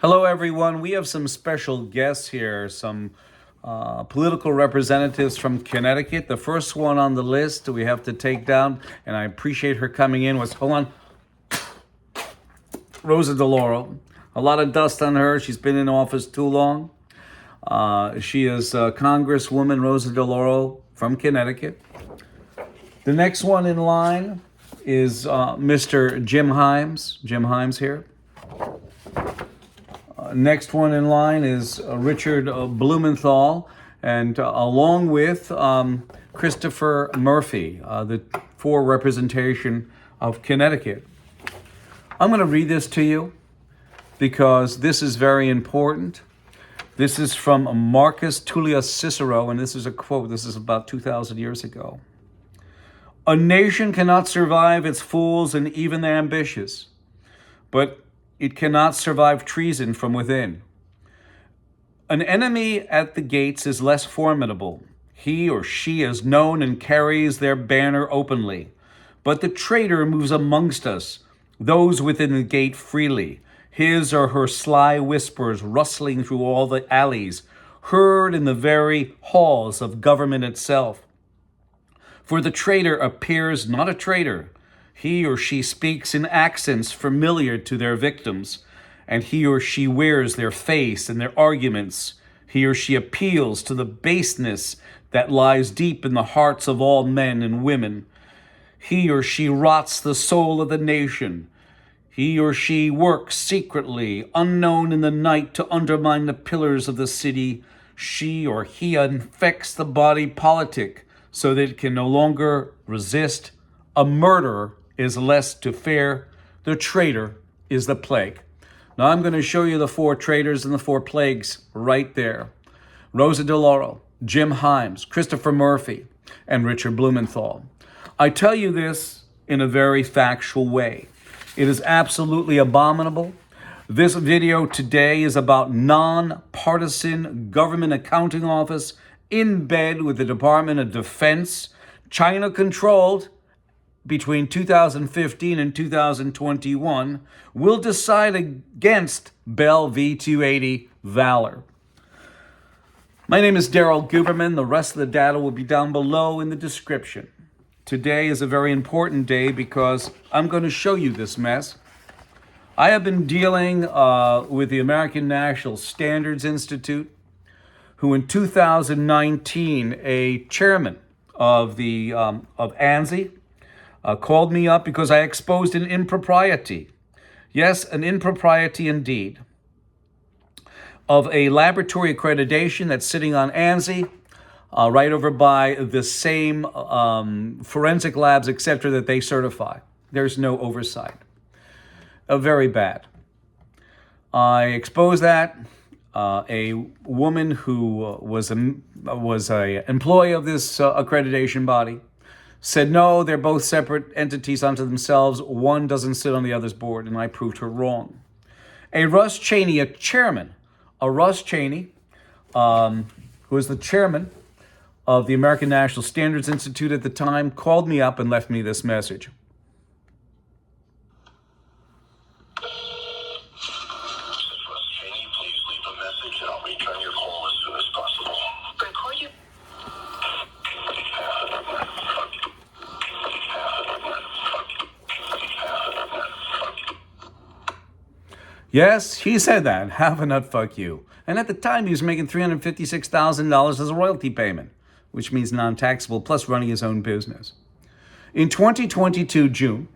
Hello, everyone. We have some special guests here, some political representatives from Connecticut. The first one on the list we have to take down, and I appreciate her coming in, hold on, Rosa DeLauro. A lot of dust on her. She's been in office too long. She is Congresswoman Rosa DeLauro from Connecticut. The next one in line is Mr. Jim Himes. Jim Himes here. Next one in line is Richard Blumenthal, and along with Christopher Murphy, for representation of Connecticut. I'm going to read this to you because this is very important. This is from Marcus Tullius Cicero, and this is a quote. This is about 2,000 years ago. A nation cannot survive its fools and even the ambitious, but it cannot survive treason from within. An enemy at the gates is less formidable. He or she is known and carries their banner openly. But the traitor moves amongst us, those within the gate freely, his or her sly whispers rustling through all the alleys, heard in the very halls of government itself. For the traitor appears not a traitor. He or she speaks in accents familiar to their victims, and he or she wears their face and their arguments. He or she appeals to the baseness that lies deep in the hearts of all men and women. He or she rots the soul of the nation. He or she works secretly, unknown in the night, to undermine the pillars of the city. She or he infects the body politic so that it can no longer resist. A murderer is less to fear. The traitor is the plague. Now I'm going to show you the four traitors and the four plagues right there. Rosa DeLauro, Jim Himes, Christopher Murphy, and Richard Blumenthal. I tell you this in a very factual way. It is absolutely abominable. This video today is about Nonpartisan Government Accounting Office in bed with the Department of Defense, China-controlled, between 2015 and 2021, will decide against Bell V-280 Valor. My name is Daryl Guberman. The rest of the data will be down below in the description. Today is a very important day because I'm going to show you this mess. I have been dealing with the American National Standards Institute, who in 2019, a chairman of ANSI, called me up because I exposed an impropriety. Yes, an impropriety indeed. Of a laboratory accreditation that's sitting on ANSI, right over by the same forensic labs, etc., that they certify. There's no oversight. Very bad. I exposed that. A woman who was an employee of this accreditation body said, no, they're both separate entities unto themselves. One doesn't sit on the other's board, and I proved her wrong. A Russ Cheney, Russ Cheney, who was the chairman of the American National Standards Institute at the time, called me up and left me this message. Yes, he said that. Have a nut, fuck you. And at the time, he was making $356,000 as a royalty payment, which means non-taxable, plus running his own business. In 2022, June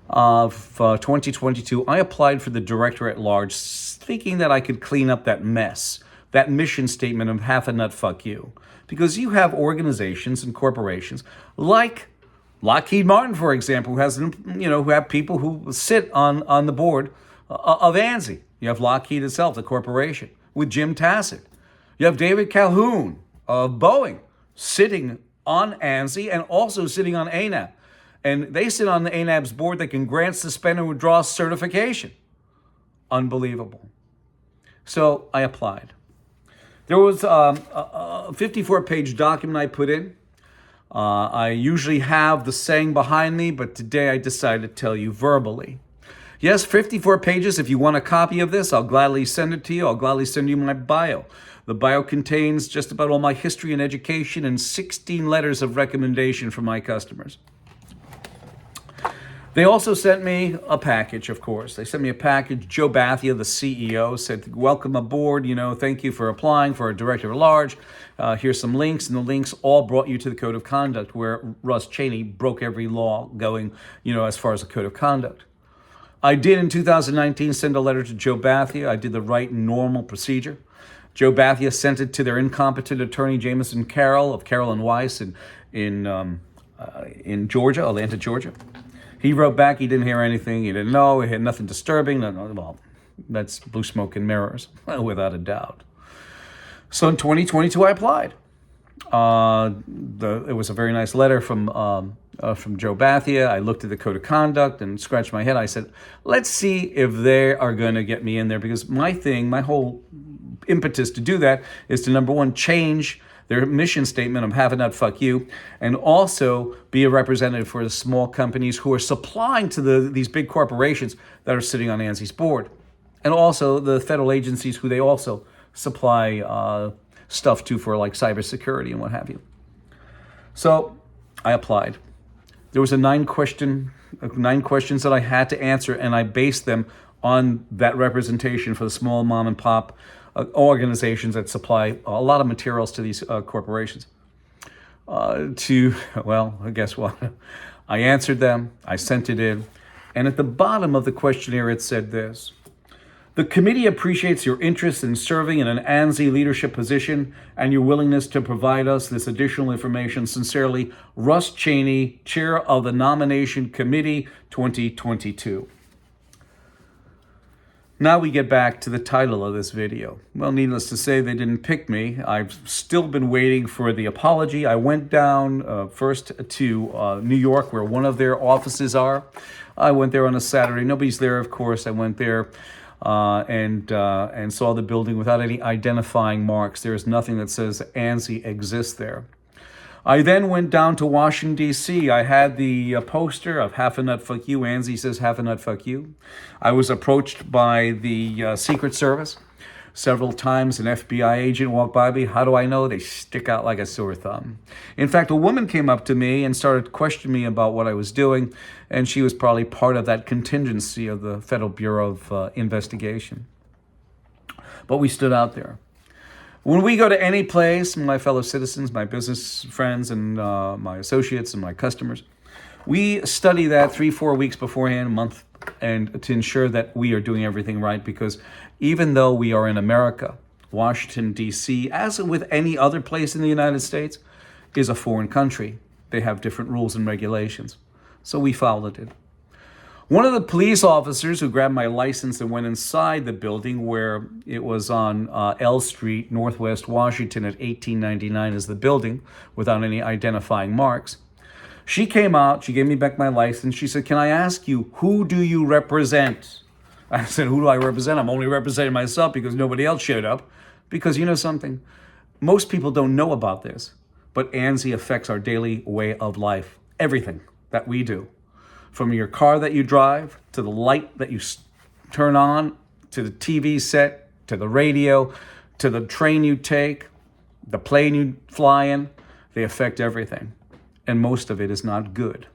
of 2022, I applied for the director at large, thinking that I could clean up that mess, that mission statement of half a nut, fuck you. Because you have organizations and corporations like Lockheed Martin, for example, who have people who sit on the board of ANSI. You have Lockheed itself, the corporation, with Jim Tassett. You have David Calhoun of Boeing sitting on ANSI and also sitting on ANAB. And they sit on the ANAB's board that can grant, suspend, and withdraw certification. Unbelievable. So I applied. There was a 54-page document I put in. I usually have the saying behind me, but today I decided to tell you verbally. Yes, 54 pages. If you want a copy of this, I'll gladly send it to you. I'll gladly send you my bio. The bio contains just about all my history and education and 16 letters of recommendation from my customers. They also sent me a package, of course. They sent me a package. Joe Bathia, the CEO, said, welcome aboard. Thank you for applying for a director at large. Here's some links. And the links all brought you to the code of conduct, where Russ Cheney broke every law going, as far as the code of conduct. I did in 2019 send a letter to Joe Bathia. I did the right normal procedure. Joe Bathia sent it to their incompetent attorney, Jameson Carroll of Carroll and Weiss in Georgia, Atlanta, Georgia. He wrote back, he didn't hear anything, he didn't know, he had nothing disturbing. Well, that's blue smoke and mirrors, without a doubt. So in 2022, I applied. It was a very nice letter from Joe Bathia. I looked at the code of conduct and scratched my head. I said, let's see if they are going to get me in there, because my whole impetus to do that is to, number one, change their mission statement of have a nut, fuck you, and also be a representative for the small companies who are supplying to these big corporations that are sitting on ANSI's board, and also the federal agencies who they also supply stuff to for like cybersecurity and what have you. So I applied. There was 9 questions that I had to answer, and I based them on that representation for the small mom and pop organizations that supply a lot of materials to these corporations. Guess what? I answered them, I sent it in, and at the bottom of the questionnaire it said this: the committee appreciates your interest in serving in an ANSI leadership position and your willingness to provide us this additional information. Sincerely, Russ Cheney, Chair of the Nomination Committee 2022. Now we get back to the title of this video. Well, needless to say, they didn't pick me. I've still been waiting for the apology. I went down first to New York, where one of their offices are. I went there on a Saturday. Nobody's there, of course. I went there and saw the building without any identifying marks. There is nothing that says ANSI exists there. I then went down to Washington, D.C. I had the poster of half a nut, fuck you. ANSI says half a nut, fuck you. I was approached by the Secret Service several times. An FBI agent walked by me. How do I know? They stick out like a sore thumb. In fact, a woman came up to me and started questioning me about what I was doing, and she was probably part of that contingency of the Federal Bureau of Investigation. But we stood out there. When we go to any place, my fellow citizens, my business friends, and my associates and my customers, we study that 3-4 weeks beforehand, a month, and to ensure that we are doing everything right. Because even though we are in America, Washington, D.C., as with any other place in the United States, is a foreign country. They have different rules and regulations. So we followed it. One of the police officers who grabbed my license and went inside the building, where it was on L Street, Northwest Washington at 1899 is the building, without any identifying marks. She came out, she gave me back my license. She said, can I ask you, who do you represent? I said, who do I represent? I'm only representing myself because nobody else showed up. Because you know something? Most people don't know about this, but ANSI affects our daily way of life. Everything that we do. From your car that you drive, to the light that you turn on, to the TV set, to the radio, to the train you take, the plane you fly in, they affect everything. And most of it is not good.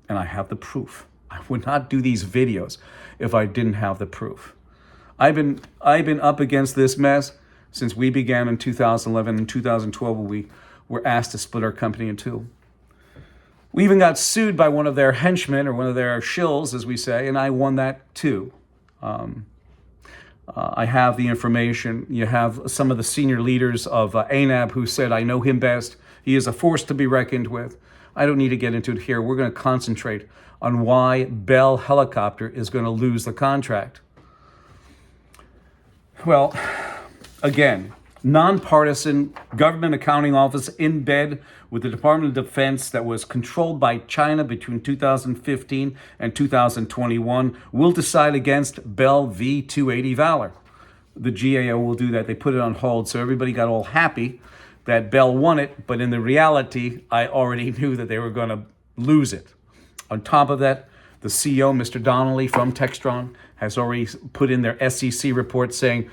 And I have the proof. I would not do these videos if I didn't have the proof. I've been up against this mess since we began in 2011 and 2012, when we were asked to split our company in two. We even got sued by one of their henchmen, or one of their shills, as we say, and I won that too. I have the information. You have some of the senior leaders of ANAB who said, I know him best. He is a force to be reckoned with. I don't need to get into it here. We're going to concentrate on why Bell Helicopter is going to lose the contract. Well, again, nonpartisan government accounting office in bed with the Department of Defense that was controlled by China between 2015 and 2021 will decide against Bell V-280 Valor. The GAO will do that. They put it on hold, so everybody got all happy that Bell won it, but in the reality, I already knew that they were going to lose it. On top of that, The CEO, Mr. Donnelly from Textron, has already put in their SEC report saying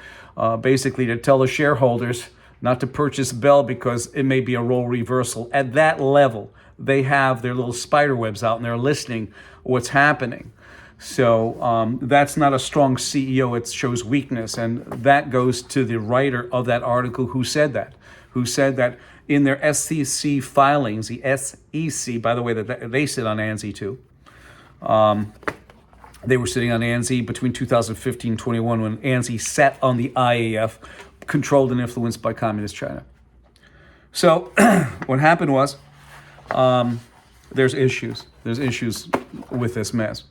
basically to tell the shareholders not to purchase Bell because it may be a role reversal. At that level, they have their little spider webs out and they're listening what's happening. So that's not a strong CEO. It shows weakness. And that goes to the writer of that article who said that in their SEC filings, the SEC, by the way, that they sit on ANSI too. They were sitting on ANSI between 2015 and 21 when ANSI sat on the IAF, controlled and influenced by Communist China. So what happened was there's issues. There's issues with this mess.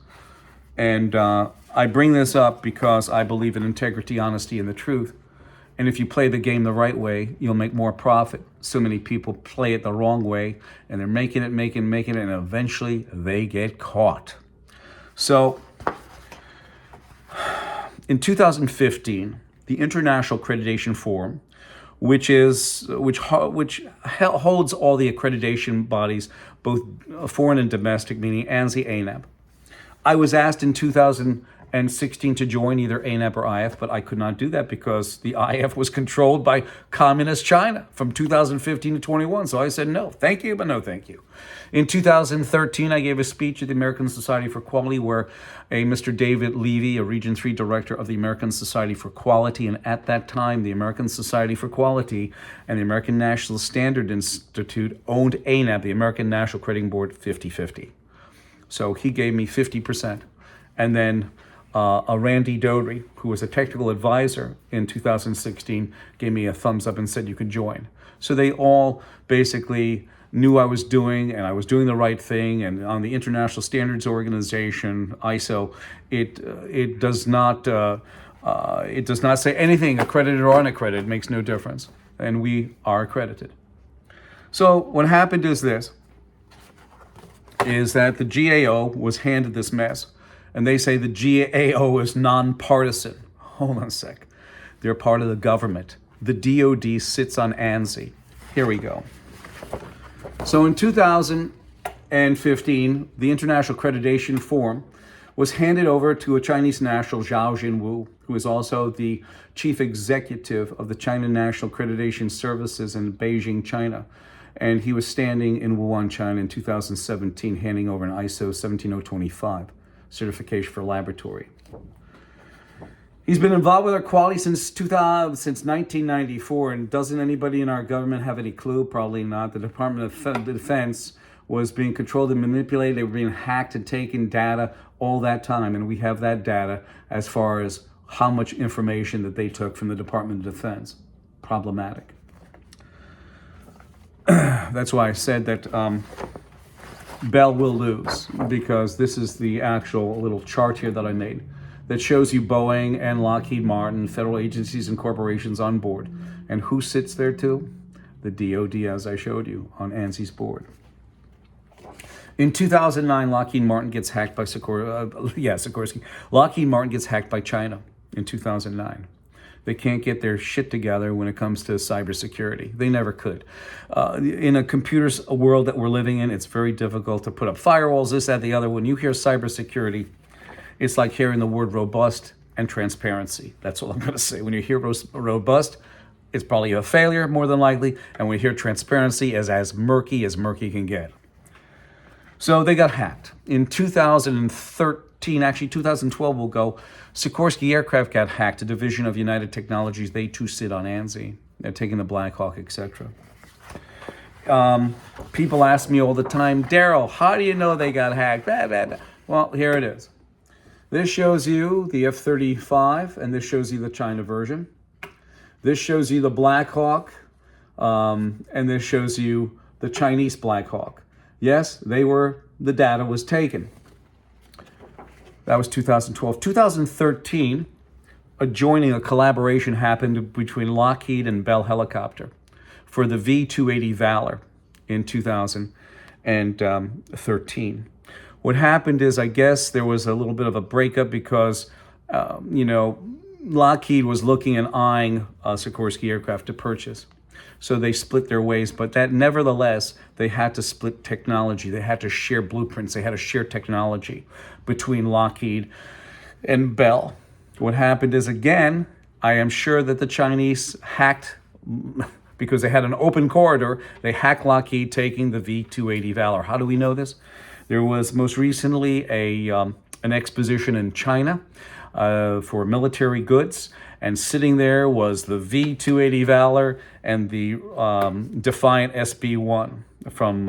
And I bring this up because I believe in integrity, honesty, and the truth. And if you play the game the right way, you'll make more profit. So many people play it the wrong way, and they're making it, and eventually they get caught. So in 2015, the International Accreditation Forum, which holds all the accreditation bodies, both foreign and domestic, meaning ANSI-ASQ-ANAB. I was asked in 2016 to join either ANAB or IF, but I could not do that because the IF was controlled by Communist China from 2015 to 21. So I said, no, thank you, but no thank you. In 2013, I gave a speech at the American Society for Quality where a Mr. David Levy, a Region 3 director of the American Society for Quality, and at that time, the American Society for Quality and the American National Standard Institute owned ANAB, the American National Accrediting Board, 50-50. So he gave me 50%. And then a Randy Dodry, who was a technical advisor in 2016, gave me a thumbs up and said you could join. So they all basically knew I was doing, and I was doing the right thing. And on the International Standards Organization, ISO, it does not say anything accredited or unaccredited. It makes no difference, and we are accredited. So what happened is this: is that the GAO was handed this mess. And they say the GAO is nonpartisan. Hold on a sec. They're part of the government. The DOD sits on ANSI. Here we go. So in 2015, the International Accreditation Forum was handed over to a Chinese national, Zhao Jinwu, who is also the chief executive of the China National Accreditation Services in Beijing, China. And he was standing in Wuhan, China in 2017, handing over an ISO 17025 certification for laboratory. He's been involved with our quality since 1994, and doesn't anybody in our government have any clue? Probably not. The Department of Defense was being controlled and manipulated. They were being hacked and taken data all that time, and we have that data as far as how much information that they took from the Department of Defense. Problematic. That's why I said that Bell will lose, because this is the actual little chart here that I made that shows you Boeing and Lockheed Martin, federal agencies and corporations on board. And who sits there too? The DOD, as I showed you, on ANSI's board. In 2009, Lockheed Martin gets hacked by Sikorsky. Lockheed Martin gets hacked by China in 2009. They can't get their shit together when it comes to cybersecurity. They never could. In a computer world that we're living in, it's very difficult to put up firewalls, this, that, the other. When you hear cybersecurity, it's like hearing the word robust and transparency. That's all I'm going to say. When you hear robust, it's probably a failure, more than likely. And when you hear transparency, is as murky can get. So they got hacked. In 2013, actually 2012 will go, Sikorsky Aircraft got hacked, a division of United Technologies. They too sit on ANSI. They're taking the Black Hawk, etc. People ask me all the time, Daryl, how do you know they got hacked? Blah, blah, blah. Well, here it is. This shows you the F-35, and this shows you the China version. This shows you the Black Hawk, and this shows you the Chinese Black Hawk. Yes, the data was taken. That was 2012. 2013, a collaboration happened between Lockheed and Bell Helicopter for the V-280 Valor in 2013. What happened is, I guess there was a little bit of a breakup because, Lockheed was looking and eyeing Sikorsky Aircraft to purchase. So they split their ways, but that nevertheless, they had to split technology. They had to share blueprints. They had to share technology between Lockheed and Bell. What happened is, again, I am sure that the Chinese hacked, because they had an open corridor, they hacked Lockheed taking the V-280 Valor. How do we know this? There was most recently an exposition in China for military goods, and sitting there was the V-280 Valor and the Defiant SB-1 from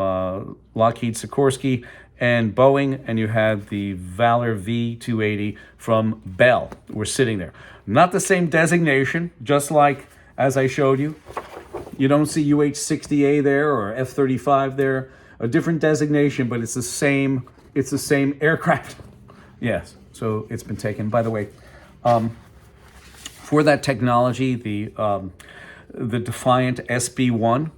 Lockheed Sikorsky and Boeing, and you had the Valor V-280 from Bell were sitting there. Not the same designation, just like as I showed you. You don't see UH-60A there or F-35 there. A different designation, but it's the same aircraft. Yes, so it's been taken. By the way, for that technology, the Defiant SB-1,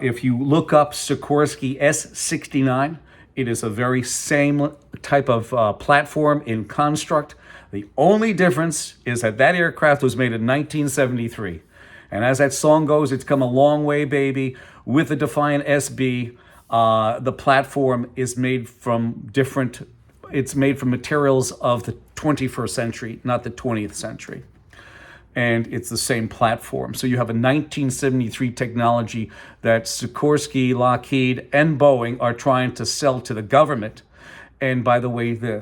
if you look up Sikorsky S-69, it is a very same type of platform in construct. The only difference is that that aircraft was made in 1973. And as that song goes, it's come a long way, baby. With the Defiant SB, the platform is made from it's made from materials of the 21st century, not the 20th century. And it's the same platform. So you have a 1973 technology that Sikorsky, Lockheed, and Boeing are trying to sell to the government. And by the way, there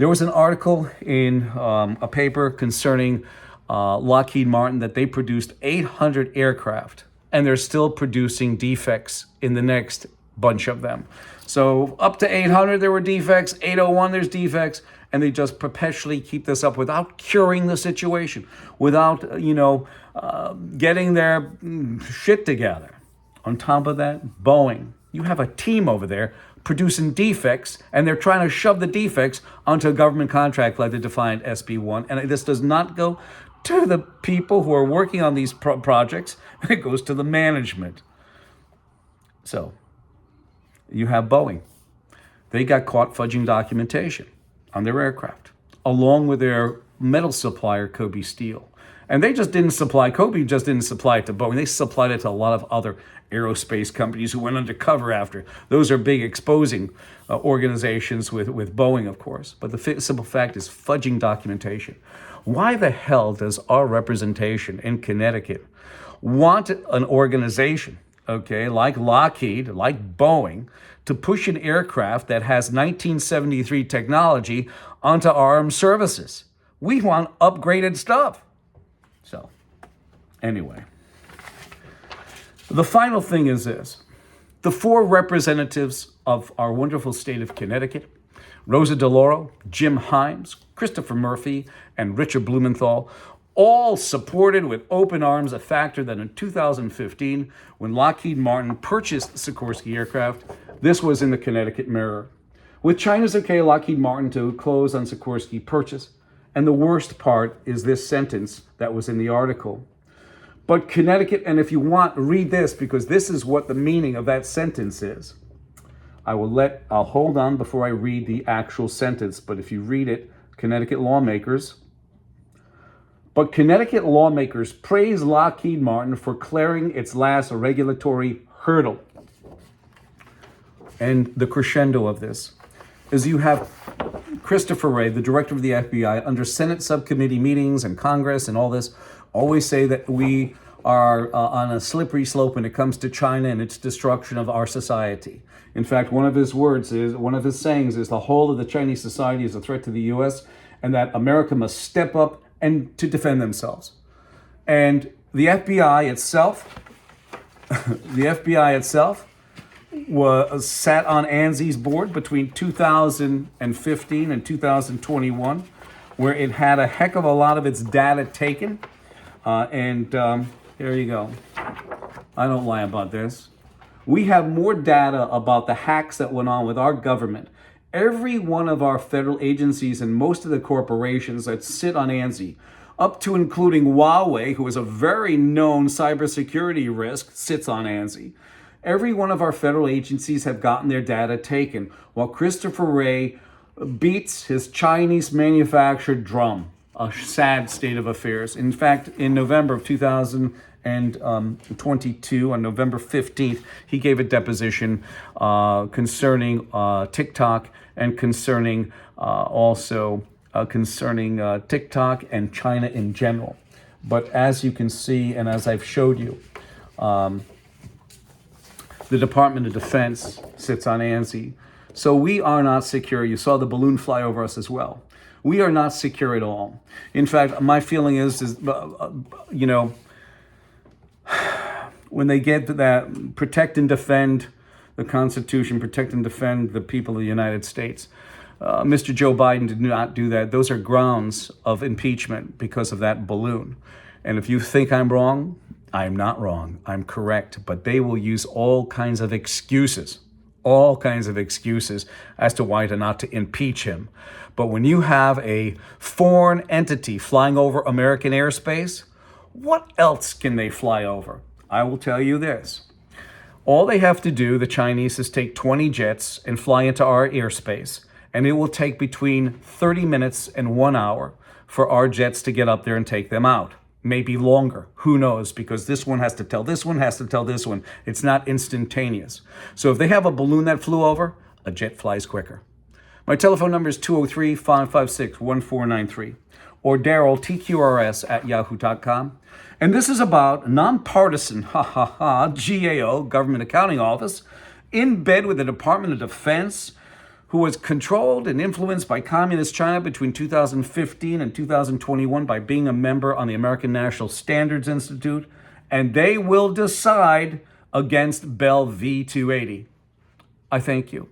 was an article in a paper concerning Lockheed Martin that they produced 800 aircraft, and they're still producing defects in the next bunch of them. So up to 800 there were defects, 801 there's defects, and they just perpetually keep this up without curing the situation, without getting their shit together. On top of that, Boeing, you have a team over there producing defects, and they're trying to shove the defects onto a government contract like the Defiant SB-1, and this does not go to the people who are working on these projects, it goes to the management. So you have Boeing. They got caught fudging documentation on their aircraft, along with their metal supplier, Kobe Steel. And Kobe just didn't supply it to Boeing. They supplied it to a lot of other aerospace companies who went undercover after. Those are big exposing organizations with Boeing, of course. But the simple fact is fudging documentation. Why the hell does our representation in Connecticut want an organization, like Lockheed, like Boeing, to push an aircraft that has 1973 technology onto our armed services? We want upgraded stuff. So, anyway. The final thing is this. The four representatives of our wonderful state of Connecticut, Rosa DeLauro, Jim Himes, Christopher Murphy, and Richard Blumenthal, all supported with open arms a factor that in 2015, when Lockheed Martin purchased Sikorsky Aircraft, this was in the Connecticut Mirror. With China's okay, Lockheed Martin to close on Sikorsky purchase. And the worst part is this sentence that was in the article. But Connecticut, and if you want, read this, because this is what the meaning of that sentence is. I'll hold on before I read the actual sentence, but if you read it, Connecticut lawmakers praise Lockheed Martin for clearing its last regulatory hurdle. And the crescendo of this is you have Christopher Wray, the director of the FBI, under Senate subcommittee meetings and Congress and all this, always say that we are on a slippery slope when it comes to China and its destruction of our society. In fact, one of his sayings is the whole of the Chinese society is a threat to the U.S. and that America must step up and to defend themselves. And the FBI itself, was sat on ANSI-ASQ-ANAB's board between 2015 and 2021, where it had a heck of a lot of its data taken. Here you go. I don't lie about this. We have more data about the hacks that went on with our government. Every one of our federal agencies and most of the corporations that sit on ANSI, up to including Huawei, who is a very known cybersecurity risk, sits on ANSI. Every one of our federal agencies have gotten their data taken, while Christopher Wray beats his Chinese manufactured drum a sad state of affairs. In fact, in November of 2022, on November 15th, he gave a deposition concerning TikTok and concerning TikTok and China in general. But as you can see, and as I've showed you, the Department of Defense sits on ANSI. So we are not secure. You saw the balloon fly over us as well. We are not secure at all. In fact, my feeling is when they get to that, protect and defend the Constitution, protect and defend the people of the United States. Mr. Joe Biden did not do that. Those are grounds of impeachment because of that balloon. And if you think I'm wrong, I'm not wrong. I'm correct. But they will use all kinds of excuses as to why not to impeach him. But when you have a foreign entity flying over American airspace, what else can they fly over? I will tell you this. All they have to do, the Chinese, is take 20 jets and fly into our airspace. And it will take between 30 minutes and 1 hour for our jets to get up there and take them out. Maybe longer. Who knows? Because this one has to tell this one, has to tell this one. It's not instantaneous. So if they have a balloon that flew over, a jet flies quicker. My telephone number is 203-556-1493 or Daryl, TQRS@yahoo.com. And this is about Nonpartisan, GAO, Government Accounting Office, in bed with the Department of Defense, who was controlled and influenced by Communist China between 2015 and 2021 by being a member on the American National Standards Institute, and they will decide against Bell V-280. I thank you.